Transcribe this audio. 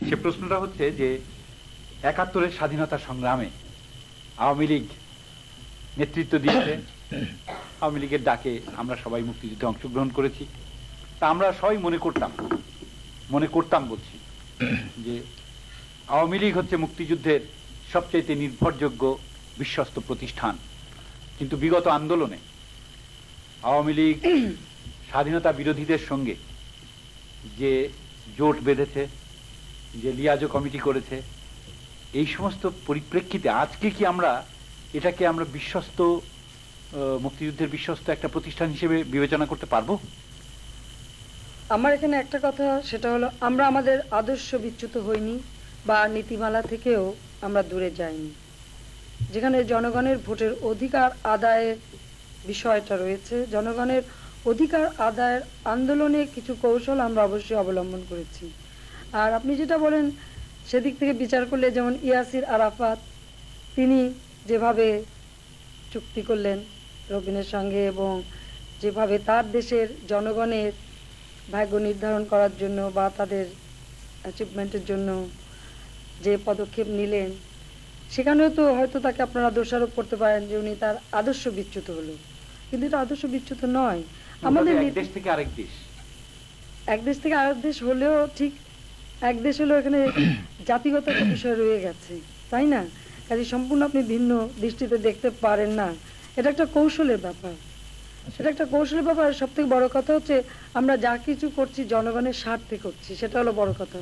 সে প্রশ্নটা হচ্ছে যে ৭১-এর স্বাধীনতা সংগ্রামে আওয়ামী লীগ নেতৃত্ব দিয়েছে, আওয়ামী লীগের ডাকে আমরা সবাই মুক্তিযুদ্ধে অংশগ্রহণ করেছি। তা আমরা সবাই মনে করতাম বলছি যে আওয়ামী লীগ হচ্ছে মুক্তিযুদ্ধের সবচেয়ে নির্ভরযোগ্য বিশ্বস্ত প্রতিষ্ঠান। কিন্তু বিগত আন্দোলনে আওয়ামী লীগ স্বাধীনতা বিরোধীদের সঙ্গে যে জোট বেঁধেছে, যে লিয়াজো কমিটি করেছে, এই সমস্ত পরিপ্রেক্ষিতে আজকে কি আমরা এটাকে আমরা বিশ্বস্ত মুক্তিযুদ্ধের বিশ্বস্ত একটা প্রতিষ্ঠান হিসেবে বিবেচনা করতে পারবো? আমার এখানে একটা কথা, সেটা হলো আমরা আমাদের আদর্শ বিচ্যুত হইনি বা নীতিমালা থেকেও আমরা দূরে যাইনি। যেখানে জনগণের ভোটের অধিকার আদায়ের বিষয়টা রয়েছে, জনগণের অধিকার আদায়ের আন্দোলনে কিছু কৌশল আমরা অবশ্যই অবলম্বন করেছি। আর আপনি যেটা বলেন সেদিক থেকে বিচার করলে, যেমন ইয়াসির আরাফাত তিনি যেভাবে চুক্তি করলেন রবিনের সঙ্গে এবং যেভাবে তার দেশের জনগণের ভাগ্য নির্ধারণ করার জন্য বা তাদের অ্যাচিভমেন্টের জন্য যে পদক্ষেপ নিলেন, সেখানেও তো হয়তো তাকে আপনারা দোষারোপ করতে পারেন যে উনি তার আদর্শ বিচ্যুত হলো, কিন্তু এটা আদর্শ বিচ্যুত নয়। আমাদের এক দেশ থেকে আরেক দেশ, এক দেশ থেকে আরেক দেশ হলেও ঠিক এক দেশ হলেও এখানে জাতিগত একটা বিষয় রয়ে গেছে, তাই না? কাজে সম্পূর্ণ আপনি ভিন্ন দৃষ্টিতে দেখতে পারেন না। এটা একটা কৌশলের ব্যাপার, এটা একটা কৌশলের ব্যাপার। সব থেকে বড় কথা হচ্ছে আমরা যা কিছু করছি জনগণের স্বার্থে করছি, সেটা হলো বড় কথা।